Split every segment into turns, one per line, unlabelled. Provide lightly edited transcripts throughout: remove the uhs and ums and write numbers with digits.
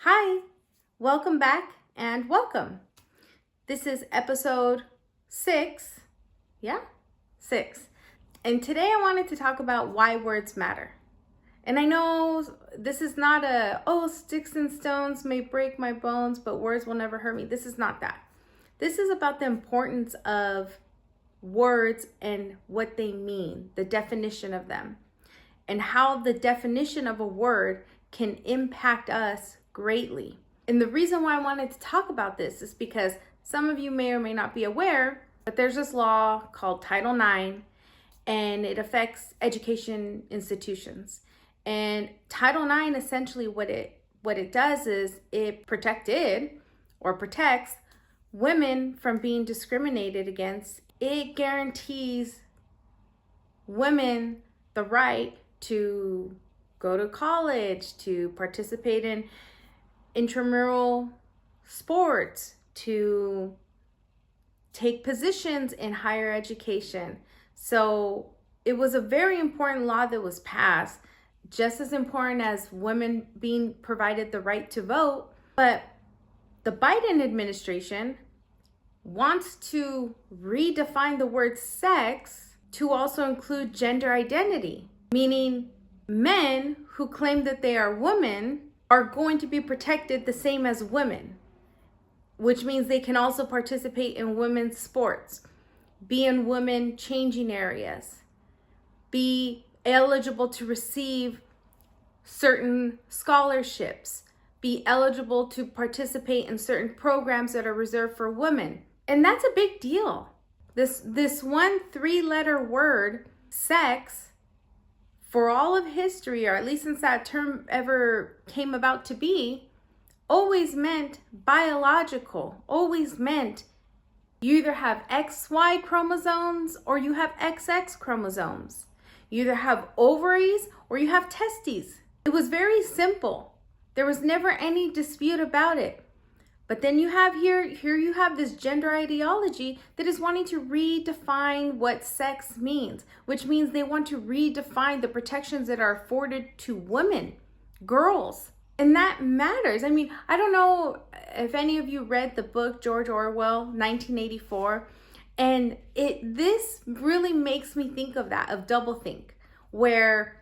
Hi, welcome back and welcome. This is episode 6. Yeah, 6. And today I wanted to talk about why words matter. And I know this is not sticks and stones may break my bones, but words will never hurt me. This is not that. This is about the importance of words and what they mean, the definition of them, and how the definition of a word can impact us greatly. And the reason why I wanted to talk about this is because some of you may or may not be aware, but there's this law called Title IX, and it affects education institutions. And Title IX, essentially what it does is it protects women from being discriminated against. It guarantees women the right to go to college, to participate in intramural sports, to take positions in higher education. So it was a very important law that was passed, just as important as women being provided the right to vote. But the Biden administration wants to redefine the word sex to also include gender identity, meaning men who claim that they are women are going to be protected the same as women, which means they can also participate in women's sports, be in women changing areas, be eligible to receive certain scholarships, be eligible to participate in certain programs that are reserved for women. And that's a big deal. This one 3-letter word, sex, for all of history, or at least since that term ever came about to be, always meant biological, always meant you either have XY chromosomes or you have XX chromosomes. You either have ovaries or you have testes. It was very simple. There was never any dispute about it. But then you have here you have this gender ideology that is wanting to redefine what sex means, which means they want to redefine the protections that are afforded to women, girls. And that matters. I mean, I don't know if any of you read the book George Orwell, 1984, and this really makes me think of that, of doublethink, where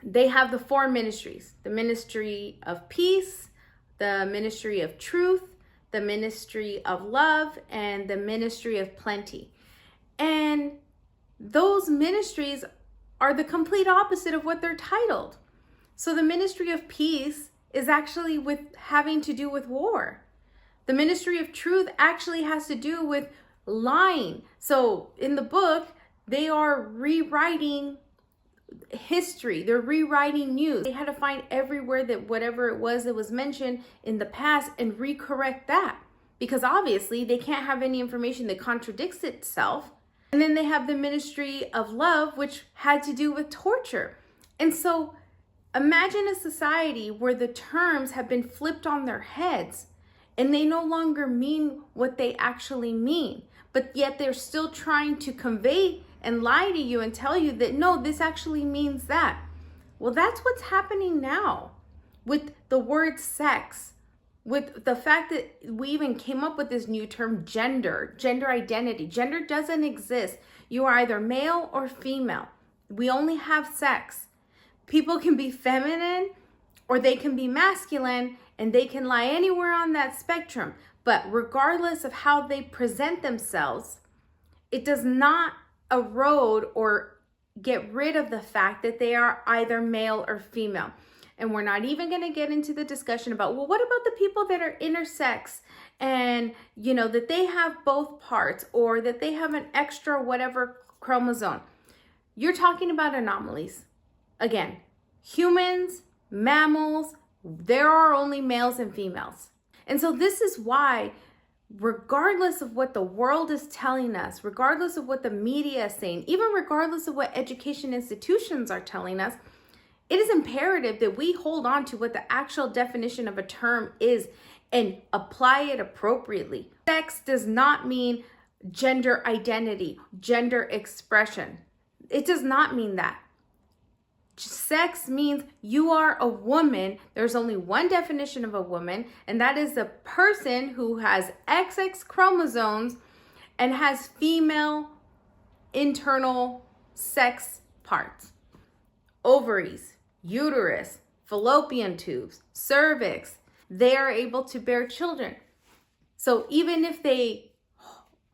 they have the 4 ministries: the ministry of peace, the ministry of truth, the ministry of love, and the ministry of plenty. And those ministries are the complete opposite of what they're titled. So the ministry of peace is actually with having to do with war. The ministry of truth actually has to do with lying. So in the book, they are rewriting history, they're rewriting news. They had to find everywhere that whatever it was that was mentioned in the past and recorrect that, because obviously they can't have any information that contradicts itself. And then they have the ministry of love, which had to do with torture. And so imagine a society where the terms have been flipped on their heads and they no longer mean what they actually mean, but yet they're still trying to convey and lie to you and tell you that, no, this actually means that. Well, that's what's happening now with the word sex, with the fact that we even came up with this new term, gender identity. Gender doesn't exist. You are either male or female. We only have sex. People can be feminine or they can be masculine, and they can lie anywhere on that spectrum. But regardless of how they present themselves, it does not erode or get rid of the fact that they are either male or female. And we're not even going to get into the discussion about, well, what about the people that are intersex and, that they have both parts, or that they have an extra whatever chromosome. You're talking about anomalies. Again, humans, mammals, there are only males and females. And so this is why, regardless of what the world is telling us, regardless of what the media is saying, even regardless of what education institutions are telling us, it is imperative that we hold on to what the actual definition of a term is and apply it appropriately. Sex does not mean gender identity, gender expression. It does not mean that. Sex means you are a woman. There's only one definition of a woman, and that is a person who has XX chromosomes and has female internal sex parts. Ovaries, uterus, fallopian tubes, cervix. They are able to bear children. So even if they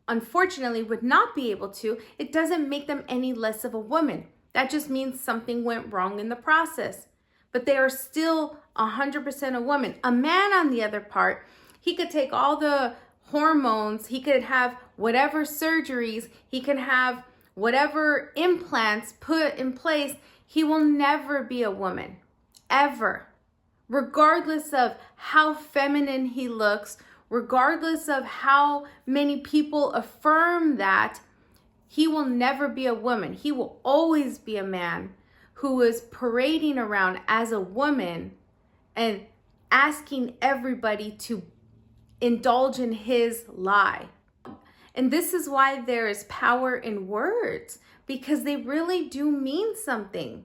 unfortunately would not be able to, it doesn't make them any less of a woman. That just means something went wrong in the process. But they are still 100% a woman. A man, on the other part, he could take all the hormones, he could have whatever surgeries, he can have whatever implants put in place. He will never be a woman, ever. Regardless of how feminine he looks, regardless of how many people affirm that, he will never be a woman. He will always be a man who is parading around as a woman and asking everybody to indulge in his lie. And this is why there is power in words, because they really do mean something.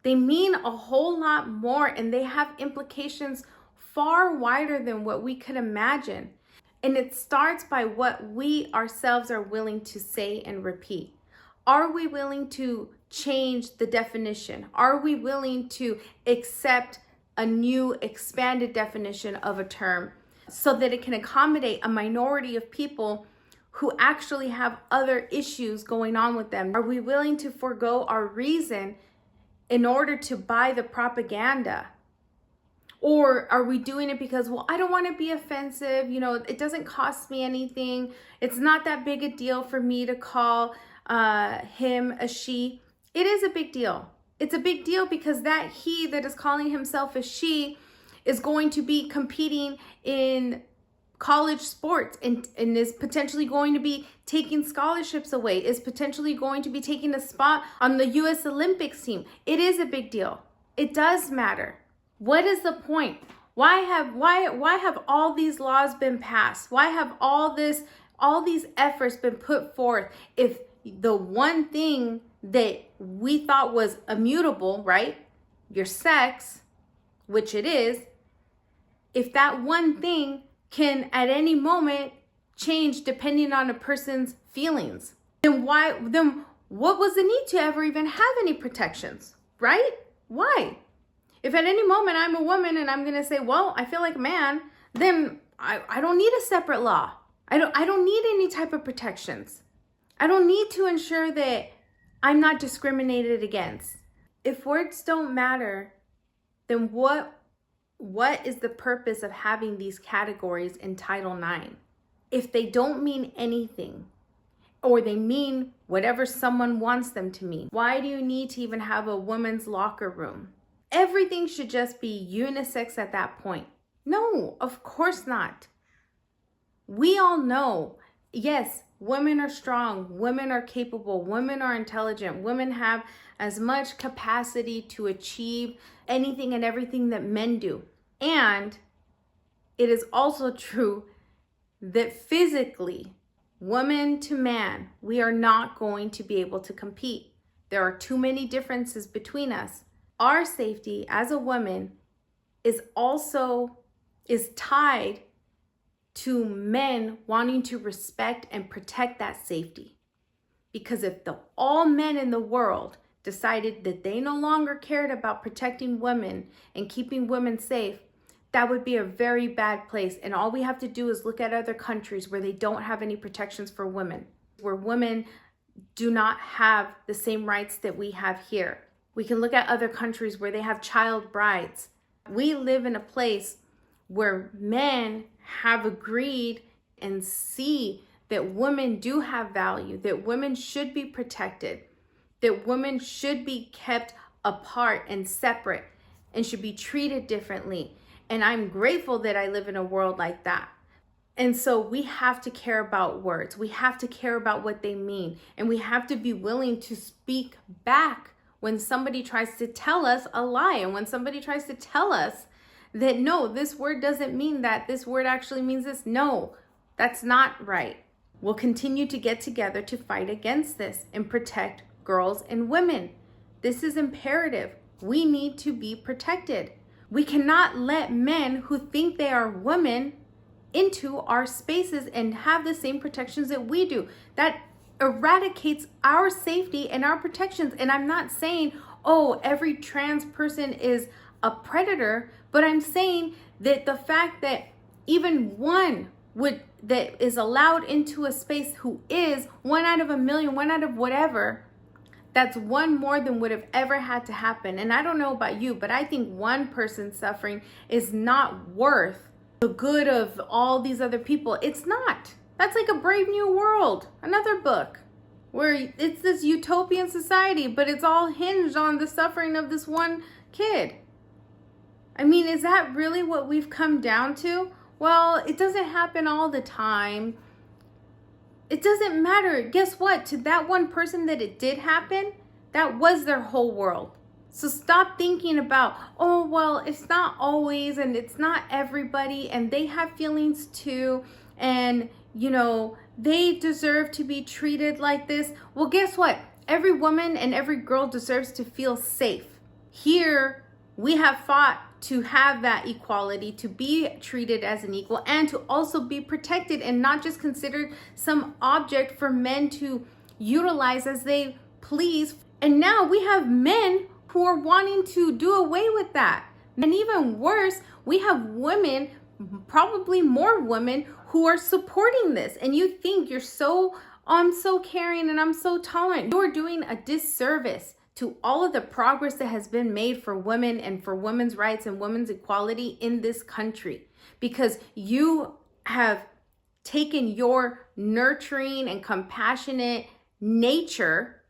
They mean a whole lot more, and they have implications far wider than what we could imagine. And it starts by what we ourselves are willing to say and repeat. Are we willing to change the definition? Are we willing to accept a new expanded definition of a term so that it can accommodate a minority of people who actually have other issues going on with them? Are we willing to forego our reason in order to buy the propaganda? Or are we doing it because, well, I don't want to be offensive, it doesn't cost me anything, it's not that big a deal for me to call him a she? It is a big deal. It's a big deal because that he that is calling himself a she is going to be competing in college sports and is potentially going to be taking scholarships away, is potentially going to be taking a spot on the US Olympics team. It is a big deal. It does matter. What is the point? Why have all these laws been passed? Why have all these efforts been put forth if the one thing that we thought was immutable, right? Your sex, which it is, if that one thing can at any moment change depending on a person's feelings, then what was the need to ever even have any protections, right? Why? If at any moment I'm a woman and I'm going to say, well, I feel like a man, then I don't need a separate law. I don't need any type of protections. I don't need to ensure that I'm not discriminated against. If words don't matter, then what is the purpose of having these categories in Title IX? If they don't mean anything, or they mean whatever someone wants them to mean, why do you need to even have a woman's locker room? Everything should just be unisex at that point. No, of course not. We all know, yes, women are strong, women are capable, women are intelligent, women have as much capacity to achieve anything and everything that men do. And it is also true that physically, woman to man, we are not going to be able to compete. There are too many differences between us. Our safety as a woman is tied to men wanting to respect and protect that safety. Because if all men in the world decided that they no longer cared about protecting women and keeping women safe, that would be a very bad place. And all we have to do is look at other countries where they don't have any protections for women, where women do not have the same rights that we have here. We can look at other countries where they have child brides. We live in a place where men have agreed and see that women do have value, that women should be protected, that women should be kept apart and separate and should be treated differently. And I'm grateful that I live in a world like that. And so we have to care about words. We have to care about what they mean. And we have to be willing to speak back when somebody tries to tell us a lie, and when somebody tries to tell us that, no, this word doesn't mean that, this word actually means this. No, that's not right. We'll continue to get together to fight against this and protect girls and women, This is imperative. We need to be protected. We cannot let men who think they are women into our spaces and have the same protections that we do. That eradicates our safety and our protections. And I'm not saying, oh, every trans person is a predator, but I'm saying that the fact that even one that is allowed into a space who is 1 out of a million, 1 out of whatever, that's one more than would have ever had to happen. And I don't know about you, but I think one person suffering is not worth the good of all these other people. It's not. That's like a Brave New World, another book, where it's this utopian society, but it's all hinged on the suffering of this one kid. I mean, is that really what we've come down to? Well, it doesn't happen all the time. It doesn't matter. Guess what? To that one person that it did happen, that was their whole world. So stop thinking about, oh, well, it's not always, and it's not everybody, and they have feelings too, and, you know, they deserve to be treated like this. Well, guess what? Every woman and every girl deserves to feel safe. Here, we have fought to have that equality, to be treated as an equal, and to also be protected and not just considered some object for men to utilize as they please. And now we have men who are wanting to do away with that. And even worse, we have women, probably more women, who are supporting this. And you think you're so, I'm so caring and I'm so tolerant. You're doing a disservice to all of the progress that has been made for women and for women's rights and women's equality in this country, because you have taken your nurturing and compassionate nature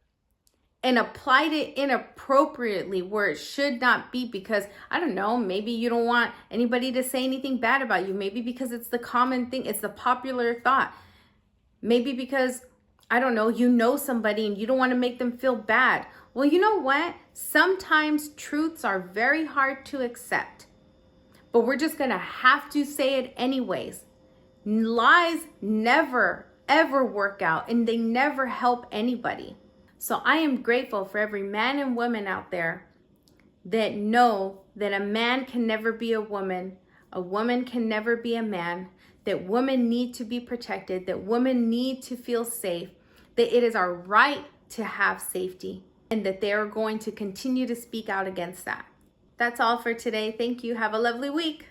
and applied it inappropriately where it should not be, because, I don't know, maybe you don't want anybody to say anything bad about you. Maybe because it's the common thing, it's the popular thought. Maybe because, I don't know, you know somebody and you don't want to make them feel bad. Well, you know what? Sometimes truths are very hard to accept, but we're just going to have to say it anyways. Lies never, ever work out, and they never help anybody. So I am grateful for every man and woman out there that know that a man can never be a woman can never be a man, that women need to be protected, that women need to feel safe, that it is our right to have safety, and that they are going to continue to speak out against that. That's all for today. Thank you. Have a lovely week.